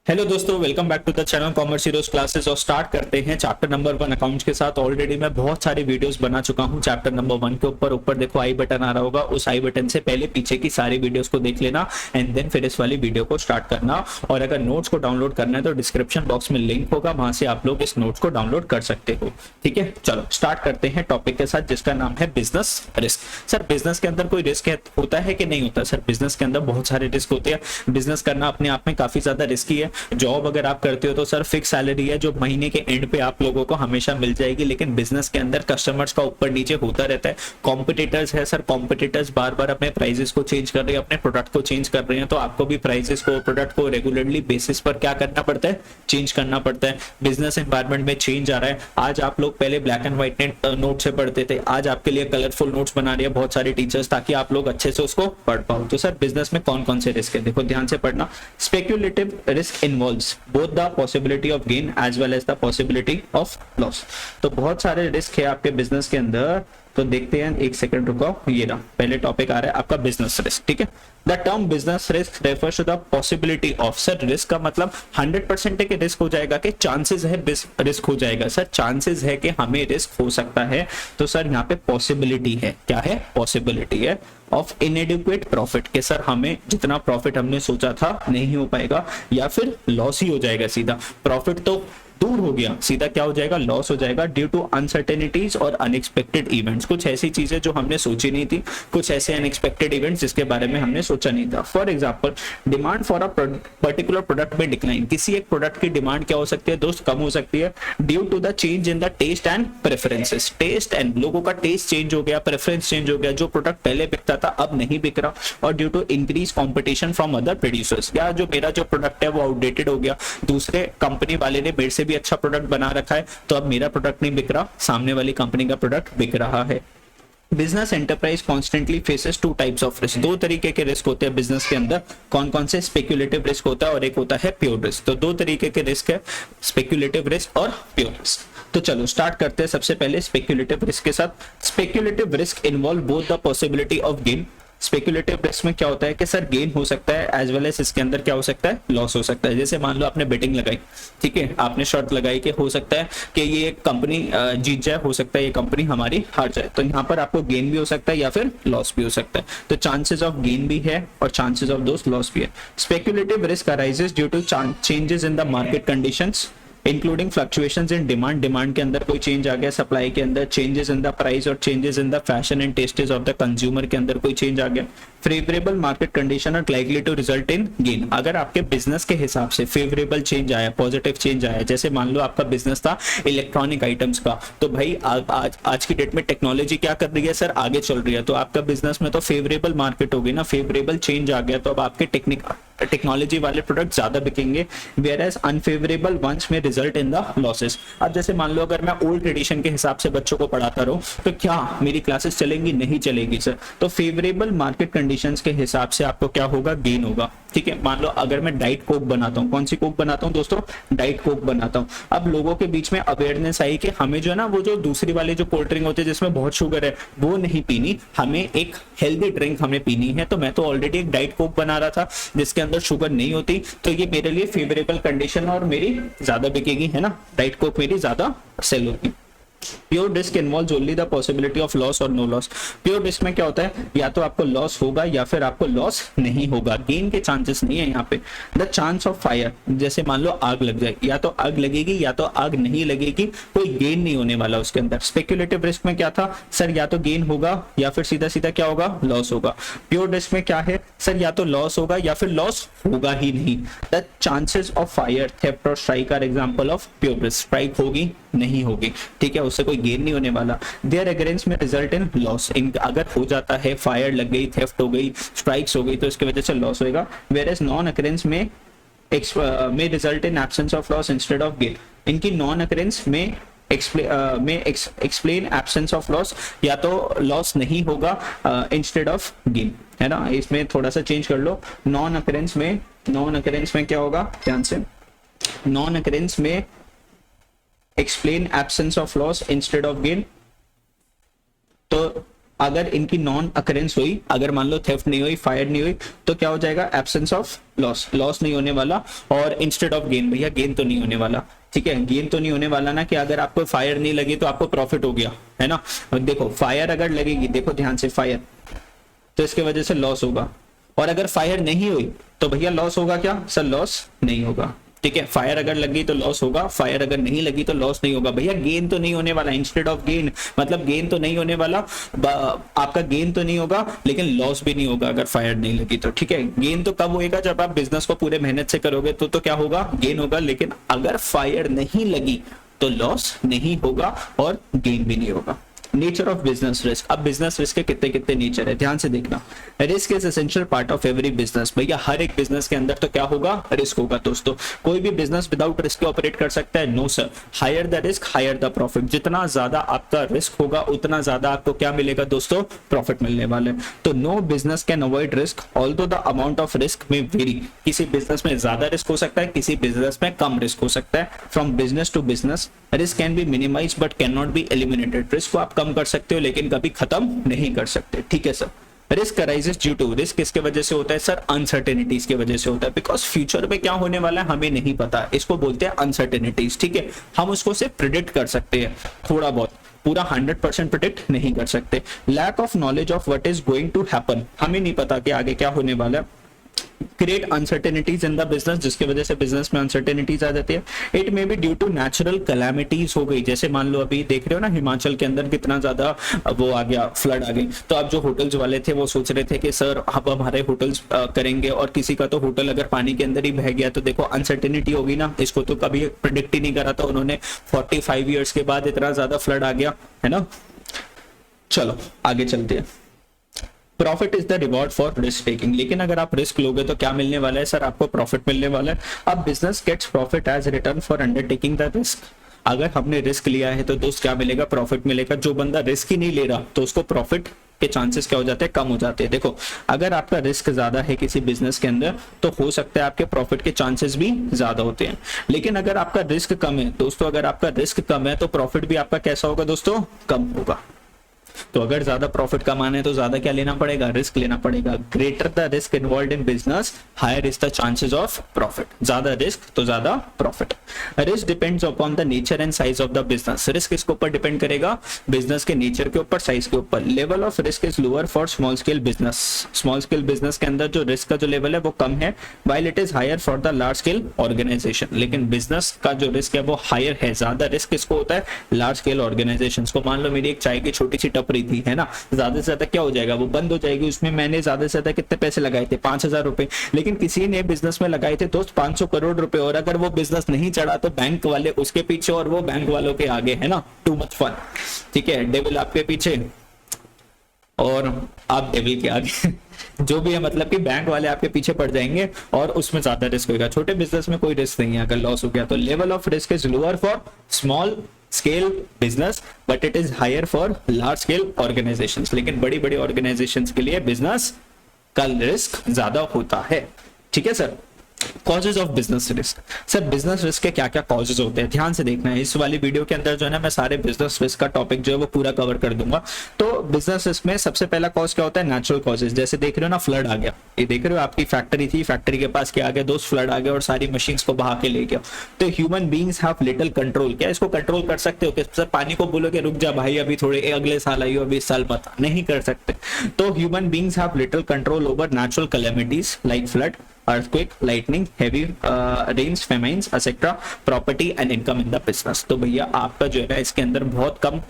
Hello दोस्तों, welcome back to the channel commerce heroes classes. और start करते हैं चैप्टर नंबर 1 अकाउंट्स के साथ। ऑलरेडी मैं बहुत सारी वीडियोस बना चुका हूं चैप्टर नंबर 1 के ऊपर देखो आई बटन आ रहा होगा, उस आई बटन से पहले पीछे की सारी वीडियोस को देख लेना एंड देन फिर इस वाली वीडियो को स्टार्ट करना। और अगर नोट्स को डाउनलोड करना है तो डिस्क्रिप्शन बॉक्स में लिंक होगा, वहां से आप लोग इस नोट्स को डाउनलोड कर सकते हो। ठीक है, चलो स्टार्ट करते हैं टॉपिक के साथ जिसका नाम है बिजनेस रिस्क। सर बिजनेस के अंदर कोई रिस्क होता है कि नहीं होता? सर बिजनेस के अंदर बहुत सारे रिस्क होते हैं। बिजनेस करना अपने आप में काफी ज्यादा रिस्की है। जॉब अगर आप करते हो तो सर फिक्स सैलरी है जो महीने के एंड पे आप लोगों को हमेशा मिल जाएगी, लेकिन बिजनेस के अंदर कस्टमर्स का ऊपर नीचे होता रहता है। कॉम्पिटिटर्स है सर, कॉम्पिटिटर्स बार बार अपने प्राइसेस को चेंज कर रहे हैं, अपने प्रोडक्ट को चेंज कर रहे हैं, तो आपको भी प्राइसेस को, प्रोडक्ट को रेगुलरली बेसिस पर क्या करना पड़ता है? चेंज करना पड़ता है। बिजनेस एनवायरनमेंट में चेंज आ रहा है। आज आप लोग पहले ब्लैक एंड व्हाइट नोट से पढ़ते थे, आज आपके लिए कलरफुल नोट्स बना रही है बहुत सारे टीचर्स ताकि आप लोग अच्छे से उसको पढ़ पाओ। तो सर बिजनेस में कौन कौन से रिस्क है, देखो ध्यान से पढ़ना। Speculative risk involves both the possibility of gain as well as the possibility of loss. तो बहुत सारे रिस्क है आपके बिजनेस के अंदर, तो देखते हैं। एक सेकंड रुको, ये रहा पहले टॉपिक आ रहा है आपका बिजनेस रिस्क। ठीक है, the term business risk refers to the possibility of. Sir risk का मतलब 100% के रिस्क हो जाएगा कि चांसेस है रिस्क हो जाएगा? सर चांसेस है कि हमें रिस्क हो सकता है, तो सर यहाँ पे पॉसिबिलिटी है। क्या है? पॉसिबिलिटी है ऑफ इनएडिक्वेट प्रॉफिट, के सर हमें जितना प्रॉफिट हमने सोचा था नहीं हो पाएगा, या फिर लॉस ही हो जाएगा सीधा। प्रॉफिट तो दूर हो गया, सीधा क्या हो जाएगा? लॉस हो जाएगा ड्यू टू अनसर्टेनिटीज और अनएक्सपेक्टेड इवेंट्स। कुछ ऐसी चीजें जो हमने सोची नहीं थी, कुछ ऐसे अनएक्सपेक्टेड इवेंट्स जिसके बारे में हमने सोचा नहीं था। For example, demand for a particular product में डिक्लाइन। किसी एक प्रोडक्ट की डिमांड क्या हो सकती है दोस्त? कम हो सकती है due to the change in the taste and preferences. Taste and लोगों का टेस्ट चेंज हो गया, प्रेफरेंस चेंज हो गया। जो प्रोडक्ट पहले बिकता था अब नहीं बिक रहा, और due to increase competition from other producers. या जो मेरा जो प्रोडक्ट है वो आउटडेटेड हो गया, दूसरे कंपनी वाले ने मेरे से भी अच्छा प्रोडक्ट बना रखा है, तो अब मेरा प्रोडक्ट नहीं बिक रहा, सामने वाली कंपनी का प्रोडक्ट बिक रहा है। Business enterprise constantly faces two types of risk. दो तरीके के रिस्क होते हैं बिजनेस के अंदर। कौन कौन से? स्पेक्यूलेटिव रिस्क होता है और एक होता है प्योर रिस्क। तो दो तरीके के रिस्क है, स्पेक्यूलेटिव रिस्क और प्योर रिस्क। तो चलो स्टार्ट करते हैं सबसे पहले स्पेक्यूलेटिव रिस्क के साथ। Speculative risk involve both the possibility of gain. Speculative risk में क्या होता है कि सर गेन हो सकता है एज वेल एज इसके अंदर क्या हो सकता है? लॉस हो सकता है। जैसे मान लो आपने बेटिंग लगाई, ठीक है, आपने शर्त लगाई कि हो सकता है कि ये कंपनी जीत जाए, हो सकता है ये कंपनी हमारी हार जाए, तो यहाँ पर आपको गेन भी हो सकता है या फिर लॉस भी हो सकता है। तो चांसेस ऑफ गेन भी है और चांसेस ऑफ दोस्त लॉस भी है। Speculative risk arises due to changes in the market conditions including fluctuations in demand. Demand के अंदर कोई चेंज आ गया, सप्लाई के अंदर चेंजेस इन द प्राइस और changes in the fashion and tastes of the consumer के अंदर कोई चेंज आ गया। Favourable market condition are likely to result in gain. अगर आपके बिजनेस के हिसाब से फेवरेबल चेंज आया, पॉजिटिव चेंज आया, जैसे मान लो आपका बिजनेस था इलेक्ट्रॉनिक आइटम्स का, तो भाई आज की डेट में टेक्नोलॉजी क्या कर रही है सर? आगे चल रही है, तो आपका बिजनेस में तो फेवरेबल मार्केट होगी ना, फेवरेबल चेंज आ गया, तो अब आपके टेक्नोलॉजी वाले प्रोडक्ट ज्यादा बिकेंगे, वेयर एज अनफेवरेबल वंस में रिजल्ट इन द लॉसेस। अब जैसे मान लो अगर मैं ओल्ड ट्रेडिशन के हिसाब से बच्चों को पढ़ाता रहूं, तो क्या मेरी क्लासेस चलेंगी? नहीं चलेगी सर। तो फेवरेबल मार्केट कंडीशंस के हिसाब से आपको क्या होगा? गेन होगा। ठीक है, मान लो अगर मैं डाइट कोक बनाता हूँ, कौन सी कोक बनाता हूँ दोस्तों? डाइट कोक बनाता हूँ। अब लोगों के बीच में अवेयरनेस आई कि हमें जो है ना, वो जो दूसरी वाली जो कोल्ड ड्रिंक होती है जिसमें बहुत शुगर है, वो नहीं पीनी, हमें एक हेल्दी ड्रिंक हमें पीनी है। तो मैं तो ऑलरेडी एक डाइट कोक बना रहा था जिसके अंदर शुगर नहीं होती, तो ये मेरे लिए फेवरेबल कंडीशन और मेरी ज्यादा बिकेगी, है ना, डाइट कोक मेरी ज्यादा सेल होगी। Pure risk involve only the possibility of loss और नो लॉस। प्योर रिस्क में क्या होता है? या तो आपको लॉस होगा या फिर आपको लॉस नहीं होगा, गेन के चांसेस नहीं है यहाँ पे। द चांस ऑफ फायर, जैसे मान लो आग लग जाए, या तो आग लगेगी या तो आग नहीं लगेगी, कोई गेन नहीं होने वाला उसके अंदर। स्पेक्यूलेटिव रिस्क में क्या था सर? या तो गेन होगा या फिर सीधा सीधा क्या होगा? लॉस होगा। प्योर रिस्क में क्या है सर? या तो लॉस होगा या फिर लॉस होगा ही नहीं। The chances of fire, theft और strike are example of pure risk. Strike होगी नहीं होगी, ठीक है, उससे कोई गेन नहीं होने वाला। देयर अगेंस्ट में रिजल्ट इन लॉस। अगर हो जाता है, फायर लग गई, थेफ्ट हो गई, स्ट्राइक्स हो गई, तो इसकी वजह से लॉस होगा। वेयर एज नॉन अकरेंस में result in absence of loss instead of gain. इनकी नॉन अकरेंस में एक्सप्लेन एब्सेंस ऑफ लॉस, या तो लॉस नहीं होगा इंस्टेड ऑफ गेन, है ना। इसमें थोड़ा सा चेंज कर लो। नॉन अकरेंस में क्या होगा? ध्यान से, नॉन अकरेंस में explain absence of loss instead of gain। तो अगर इनकी नॉन अकरेंस हुई, अगर मान लो थेफ्ट नहीं हुई, फायर नहीं हुई, तो क्या हो जाएगा, एब्सेंस ऑफ लॉस, लॉस नहीं होने वाला। और इंस्टेड ऑफ गेन, भैया गेन तो नहीं होने वाला, ठीक है, गेन तो नहीं होने वाला ना, कि अगर आपको फायर नहीं लगी तो आपको प्रॉफिट हो गया, है ना। देखो फायर अगर लगेगी, देखो ध्यान से, फायर, तो इसके वजह से लॉस होगा। और अगर फायर नहीं हुई तो भैया लॉस होगा क्या सर, लॉस नहीं होगा, ठीक है। फायर अगर लगी तो लॉस होगा, फायर अगर नहीं लगी तो लॉस नहीं होगा। भैया गेन तो नहीं होने वाला, इंस्टेड ऑफ गेन मतलब गेन तो नहीं होने वाला, आपका गेन तो नहीं होगा लेकिन लॉस भी नहीं होगा अगर फायर नहीं लगी तो, ठीक है। गेन तो कब होएगा, जब आप बिजनेस को पूरे मेहनत से करोगे तो क्या होगा, गेन होगा। लेकिन अगर फायर नहीं लगी तो लॉस नहीं होगा और गेन भी नहीं होगा। नेचर ऑफ बिजनेस रिस्क, अब बिजनेस रिस्क के कितने कितने नेचर है, ध्यान से देखना। Risk is essential part of every business, भैया हर एक बिजनेस के अंदर तो क्या होगा, रिस्क होगा दोस्तों। कोई भी बिजनेस विदाउट रिस्क के ऑपरेट कर सकता है, no sir. Higher the risk higher the profit, जितना ज्यादा आपका रिस्क होगा उतना ज्यादा आपको क्या मिलेगा दोस्तों, प्रॉफिट मिलने वाले। तो no business can avoid risk although the amount of risk में वेरी, किसी बिजनेस में ज्यादा रिस्क हो सकता है, किसी बिजनेस में कम रिस्क हो सकता है। From business to business risk can be minimise but can not be eliminated, risk को आप कम कर सकते हो लेकिन कभी खत्म नहीं कर सकते, ठीक है sir. Risk arises due to, risk किसके वजह से होता है सर, अनसर्टेनिटीज की वजह से होता है। बिकॉज फ्यूचर में क्या होने वाला है हमें नहीं पता, इसको बोलते हैं अनसर्टेनिटीज, ठीक है। हम उसको सिर्फ प्रिडिक्ट कर सकते हैं थोड़ा बहुत, पूरा 100% प्रिडिक्ट नहीं कर सकते। Lack of knowledge of what is going to happen, हमें नहीं पता कि आगे क्या होने वाला है। Create uncertainties in the business, जिसकी वजह से बिजनेस में अनसर्टेनिटीज आ जाती है। It may be due to natural calamities हो गई, जैसे मान लो अभी देख रहे हो ना हिमाचल के अंदर कितना ज्यादा वो आ गया, फ्लड आ गई। तो अब जो होटल्स वाले थे वो सोच रहे थे कि सर अब हमारे होटल्स करेंगे, और किसी का तो होटल अगर पानी के अंदर ही बह गया तो देखो अनसर्टेनिटी होगी ना, इसको तो कभी प्रिडिक्ट ही नहीं करा था उन्होंने। 45 ईयर्स के बाद इतना ज्यादा फ्लड आ गया, है ना। चलो आगे चलते हैं। Profit is the reward for risk taking, लेकिन अगर आप रिस्क लोगे तो क्या मिलने वाला है सर, आपको प्रॉफिट मिलने वाला है। अब business gets profit as return for undertaking the risk, अगर हमने रिस्क लिया है तो दोस्त क्या मिलेगा, प्रॉफिट मिलेगा। जो बंदा रिस्क ही नहीं ले रहा तो उसको प्रॉफिट के चांसेस क्या हो जाते हैं, कम हो जाते हैं। देखो अगर आपका रिस्क ज्यादा है किसी बिजनेस के अंदर तो हो सकता है आपके प्रॉफिट के चांसेस भी ज्यादा होते हैं। लेकिन अगर आपका रिस्क कम है दोस्तों, अगर आपका रिस्क कम है तो प्रॉफिट भी आपका कैसा होगा दोस्तों, कम होगा। तो अगर ज्यादा प्रॉफिट कमाना है तो ज्यादा क्या लेना पड़ेगा, रिस्क लेना पड़ेगा। Greater the risk involved in business higher is the chances of profit, ज्यादा रिस्क तो ज्यादा profit. Risk depends upon the nature and size of the business, risk किसके ऊपर डिपेंड करेगा, बिजनेस के नेचर के ऊपर, साइज के ऊपर। Level of risk is lower for small scale business, small scale business के अंदर जो रिस्क का जो लेवल है वो कम है, while it is higher for the large scale organisation. लेकिन बिजनेस का जो रिस्क है वो हायर है, ज्यादा रिस्क किसको होता है, लार्ज स्केल ऑर्गेनाइजेशन को। मान लो मेरी एक चाय की छोटी सी टपरी थी, है ना, ज्यादा से ज्यादा क्या हो जाएगा, वो बंद हो जाएगी। उसमें मैंने ज्यादा से ज्यादा कितने पैसे लगाए थे, 5,000 रुपए, लेकिन किसी ने बिजनेस में लगाए थे दोस्त 500 करोड़ रुपए, और अगर वो बिजनेस नहीं चढ़ा तो बैंक वाले उसके पीछे और वो बैंक वालों के आगे, है ना, टू मच फन, ठीक है। डेविल आपके पीछे और आप डेविल के आगे जो भी है, मतलब कि बैंक वाले आपके पीछे पड़ जाएंगे और उसमें ज्यादा रिस्क होगा। छोटे बिजनेस में कोई रिस्क नहीं है अगर लॉस हो गया तो। Level of risk is lower for small scale business but it is higher for large scale organisations, लेकिन बड़ी बड़ी ऑर्गेनाइजेशंस के लिए बिजनेस का रिस्क ज्यादा होता है, ठीक है sir. Causes of business risk, sir business risk के क्या क्या कॉजेज होते हैं, ध्यान से देखना है। इस वाली वीडियो के अंदर जो है ना मैं सारे बिजनेस रिस्क का टॉपिक जो है वो पूरा कवर कर दूंगा। तो बिजनेस रिस्क में सबसे पहला कॉज क्या होता है, नेचुरल कॉजेज। जैसे देख रहे हो ना, फ्लड आ गया, ये देख रहे हो आपकी फैक्ट्री थी, फैक्ट्री के पास क्या आ गया दोस्त, फ्लड आ गया और सारी मशीन्स को बहा के ले गया। तो human beings have little control, क्या इसको कंट्रोल कर सकते हो कि सर पानी को बोलोगे रुक जा भाई अभी थोड़े अगले साल आइयो, अभी इस साल मत, नहीं कर सकते। तो human beings have little control over natural calamities like flood, earthquake, lightning, heavy rains, famines, etc. property and income in the business। तो भैया आपका जो है ना इसके अंदर बहुत कम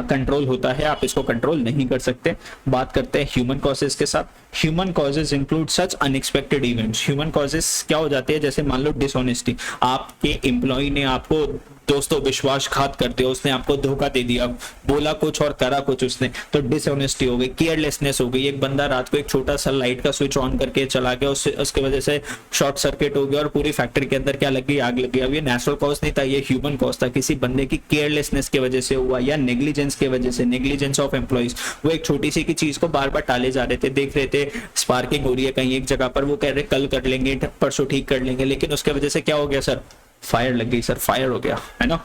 कंट्रोल होता है, आप इसको कंट्रोल नहीं कर सकते। बात करते हैं ह्यूमन कॉजेज के साथ। ह्यूमन कॉजेज इंक्लूड सच अनएक्सपेक्टेड इवेंट्स। ह्यूमन कॉजेज क्या हो जाते हैं, जैसे मान लो डिसऑनेस्टी, आपके एम्प्लॉय ने आपको दोस्तों विश्वासघात करते हो, उसने आपको धोखा दे दिया, बोला कुछ और करा कुछ उसने, तो डिसऑनेस्टी हो गई, केयरलेसनेस हो गई। एक बंदा रात को एक छोटा सा लाइट का स्विच ऑन करके चला गया, उसके वजह से शॉर्ट सर्किट हो गया और पूरी फैक्ट्री के अंदर क्या लग गई, आग लग गई। अब ये नेचुरल कॉज नहीं था, ये ह्यूमन कॉज था, किसी बंदे की केयरलेसनेस की वजह से हुआ या नेग्लिजेंस की वजह से, नेग्लिजेंस ऑफ एम्प्लॉइज। वो एक छोटी सी की चीज को बार बार टाले जा रहे थे, देख रहे थे स्पार्किंग हो रही है कहीं एक जगह पर, वो कह रहे कल कर लेंगे, परसों ठीक कर लेंगे, लेकिन उसके वजह से क्या हो गया सर, फायर लग गई सर, फायर हो गया, है ना।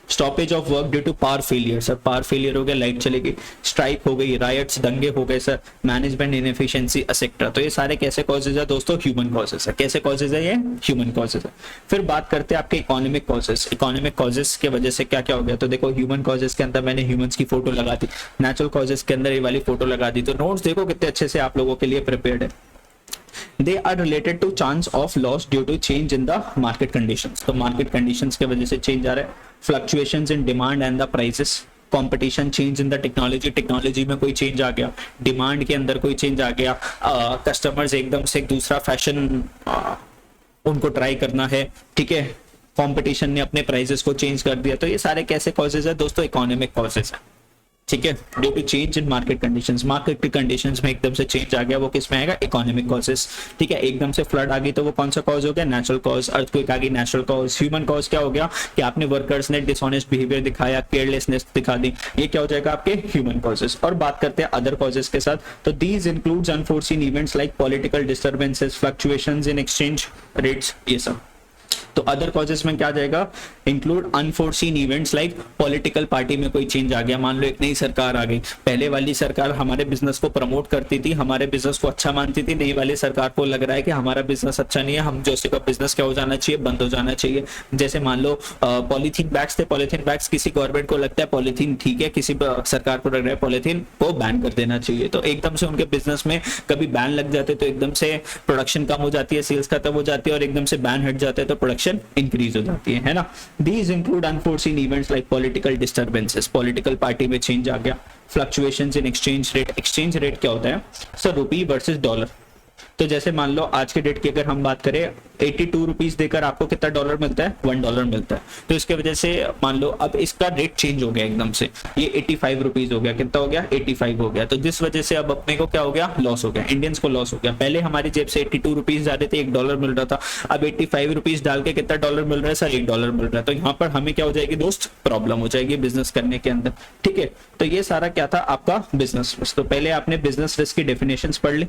Stoppage of work due to power failure, sir power failure हो गया, लाइट चलेगी, स्ट्राइक हो गई, राइट्स दंगे हो गए सर, मैनेजमेंट इनएफिशिएंसी एक्सेट्रा। तो ये सारे कैसे कॉजेज है दोस्तों, ह्यूमन कॉजेज है। कैसे कॉजेज है ये, ह्यूमन कॉजेज है। फिर बात करते हैं आपके इकोनॉमिक कॉजेज। इकोनॉमिक कॉजेज के वजह से क्या क्या हो गया, तो देखो ह्यूमन कॉजेज के अंदर मैंने ह्यूमंस की फोटो लगा दी, नेचुरल कॉजेज के अंदर ये वाली फोटो लगा दी। तो नोट्स देखो कितने अच्छे से आप लोगों के लिए प्रिपेयर्ड है। They are related to chance of loss due to change in the market conditions। तो market conditions के वजह से change आ रहा है, fluctuations in demand and the prices, competition, change in the technology, technology में कोई चेंज आ गया, डिमांड के अंदर कोई चेंज आ गया, कस्टमर्स एकदम से एक दूसरा फैशन उनको ट्राई करना है, ठीक है, कंपटीशन ने अपने प्राइसेस को चेंज कर दिया। तो ये सारे कैसे कॉजेज है दोस्तों, इकोनॉमिक कॉजेज है, ठीक है, due to change in market conditions. Market की कंडीशंस में एकदम से चेंज आ गया, वो किस में आएगा, इकोनॉमिक कॉजेस, ठीक है। एकदम से फ्लड आ गई तो वो कौन सा कॉज हो गया, नेचुरल कॉज। अर्थक्वेक आ गई, नेचुरल कॉज। ह्यूमन कॉज क्या हो गया कि आपने वर्कर्स ने डिसऑनेस्ट बिहेवियर दिखाया, केयरलेसनेस दिखा दी, ये क्या हो जाएगा आपके ह्यूमन कॉजेस। और बात करते हैं अदर कॉजेस के साथ, तो these includes unforeseen events like political disturbances, fluctuations in exchange rates, ये सब। तो अदर कॉजेस में क्या जाएगा, include unforeseen events like political party में कोई चेंज आ गया, मान लो एक नई सरकार आ गई, पहले वाली सरकार हमारे बिजनेस को प्रमोट करती थी, हमारे बिजनेस को अच्छा मानती थी, नई वाली सरकार को लग रहा है कि हमारा बिजनेस अच्छा नहीं है, हम जैसे का बिजनेस क्या हो जाना चाहिए, बंद हो जाना चाहिए। जैसे मान लो पॉलीथीन बैग्स थे, पॉलीथीन बैग्स किसी गवर्नमेंट को लगता है पॉलीथीन ठीक है, किसी सरकार को लग रहा है पॉलीथीन को बैन कर देना चाहिए, तो एकदम से उनके बिजनेस में कभी बैन लग जाते तो एकदम से प्रोडक्शन कम हो जाती है, सेल्स खत्म हो जाती है, और एकदम से बैन हट जाता है तो प्रोडक्शन इंक्रीज हो जाती है ना। These include unforeseen events like political disturbances, political party में चेंज आ गया, fluctuations in exchange rate. Exchange rate क्या होता है सर, रुपी वर्सेस डॉलर। तो जैसे मान लो आज के डेट की अगर हम बात करें, 82 रुपीज देकर आपको कितना डॉलर मिलता है, $1 मिलता है। तो इसके वजह से मान लो अब इसका रेट चेंज हो गया एकदम से, ये 85 रुपीज हो गया, कितना हो गया, 85 हो गया। तो जिस वजह से अब अपने को क्या हो गया, लॉस हो गया, इंडियंस को लॉस हो गया। पहले हमारी जेब से 82 रुपीज जा रहे थे, $1 मिल रहा था, अब 85 रुपीज डाल के कितना डॉलर मिल रहा है सर, $1 मिल रहा है। तो यहाँ पर हमें क्या हो जाएगी दोस्त, प्रॉब्लम हो जाएगी बिजनेस करने के अंदर, ठीक है। तो ये सारा क्या था आपका बिजनेस रिस्क। तो पहले आपने बिजनेस रिस्क की डेफिनेशंस पढ़ ली,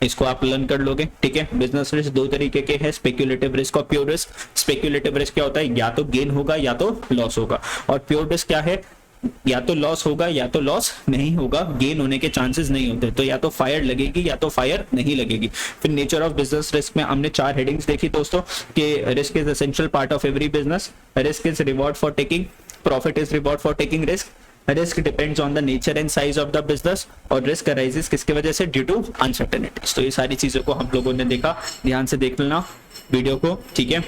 इसको आप लर्न कर लोगे, ठीक है। बिजनेस रिस्क दो तरीके के हैं, स्पेक्युलेटिव रिस्क और प्योर रिस्क। स्पेक्युलेटिव रिस्क क्या होता है, या तो गेन होगा या तो लॉस होगा, और प्योर रिस्क क्या है, या तो लॉस होगा या तो लॉस नहीं होगा, गेन होने के चांसेस नहीं होते। तो या तो फायर लगेगी या तो फायर नहीं लगेगी। फिर नेचर ऑफ बिजनेस रिस्क में हमने 4 हेडिंग्स देखी दोस्तों, कि risk is essential part of every business, risk is reward for taking, profit is reward for taking risk, risk depends on the nature and size of the business, और risk arises किसके वजह से, due to uncertainties. तो ये सारी चीजों को हम लोगों ने देखा, ध्यान से देख लेना वीडियो को, ठीक है,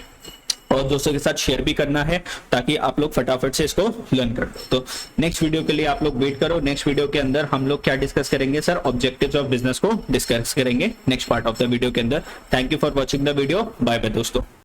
और दोस्तों के साथ शेयर भी करना है ताकि आप लोग फटाफट से इसको लर्न कर दो। तो नेक्स्ट वीडियो के लिए आप लोग वेट करो। नेक्स्ट वीडियो के अंदर हम लोग क्या डिस्कस करेंगे सर, ऑब्जेक्टिव्स ऑफ बिजनेस को डिस्कस करेंगे next part of the video के अंदर। Thank you for watching the video, bye bye दोस्तों।